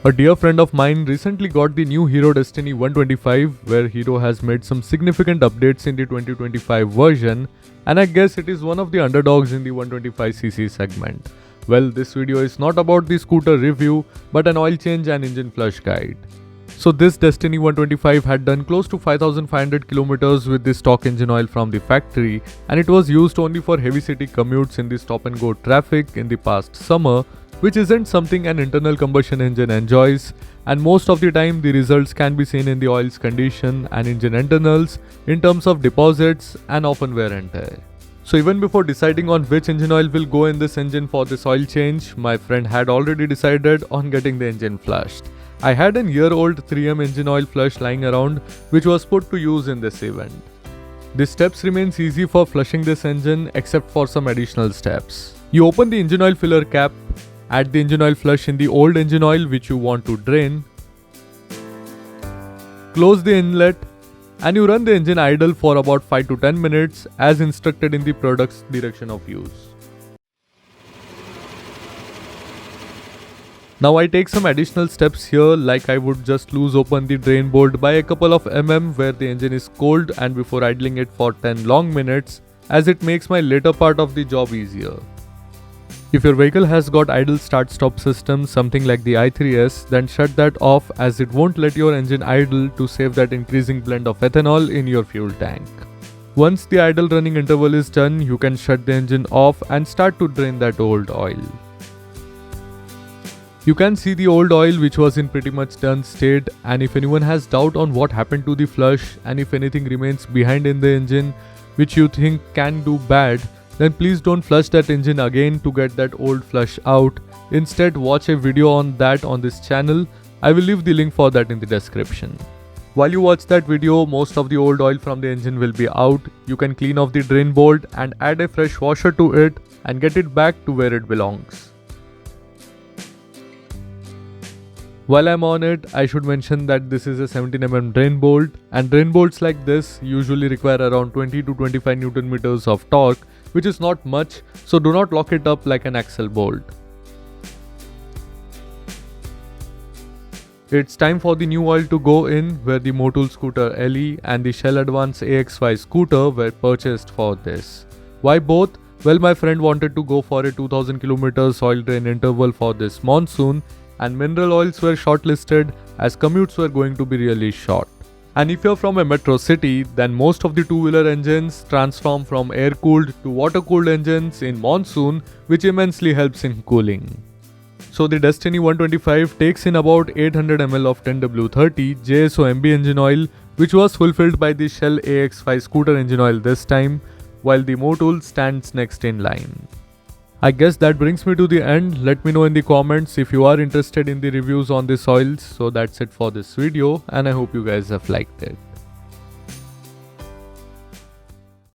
A dear friend of mine recently got the new Hero Destini 125, where Hero has made some significant updates in the 2025 version, and I guess it is one of the underdogs in the 125cc segment. Well, this video is not about the scooter review, but an oil change and engine flush guide. So this Destini 125 had done close to 5500 kilometers with the stock engine oil from the factory, and it was used only for heavy city commutes in the stop and go traffic in the past summer, which isn't something an internal combustion engine enjoys, and most of the time the results can be seen in the oil's condition and engine internals in terms of deposits and often wear and tear. So even before deciding on which engine oil will go in this engine for this oil change, my friend had already decided on getting the engine flushed. I had an year-old 3M engine oil flush lying around, which was put to use in this event. The steps remains easy for flushing this engine except for some additional steps. You open the engine oil filler cap, add the engine oil flush in the old engine oil which you want to drain, close the inlet, and you run the engine idle for about 5 to 10 minutes as instructed in the product's direction of use. Now I take some additional steps here, like I would just loose open the drain bolt by a couple of where the engine is cold and before idling it for 10 long minutes, as it makes my later part of the job easier. If your vehicle has got idle start-stop system, something like the i3s, then shut that off as it won't let your engine idle to save that increasing blend of ethanol in your fuel tank. Once the idle running interval is done, you can shut the engine off and start to drain that old oil. You can see the old oil which was in pretty much done state, and if anyone has doubt on what happened to the flush and if anything remains behind in the engine which you think can do bad, then please don't flush that engine again to get that old flush out. Instead, watch a video on that on this channel. I will leave the link for that in the description. While you watch that video, most of the old oil from the engine will be out. You can clean off the drain bolt and add a fresh washer to it and get it back to where it belongs. While I'm on it, I should mention that this is a 17mm drain bolt, and drain bolts like this usually require around 20 to 25 Newton meters of torque, which is not much, so do not lock it up like an axle bolt. It's time for the new oil to go in, where the MOTUL scooter LE and the Shell Advance AX5 scooter were purchased for this. Why both? Well, my friend wanted to go for a 2000 kilometers oil drain interval for this monsoon, and mineral oils were shortlisted as commutes were going to be really short. And if you're from a metro city, then most of the two-wheeler engines transform from air-cooled to water-cooled engines in monsoon, which immensely helps in cooling. So the Destini 125 takes in about 800 ml of 10W30 JSOMB engine oil, which was fulfilled by the Shell AX5 scooter engine oil this time, while the MOTUL stands next in line. I guess that brings me to the end. Let me know in the comments if you are interested in the reviews on these oils. So that's it for this video, and I hope you guys have liked it.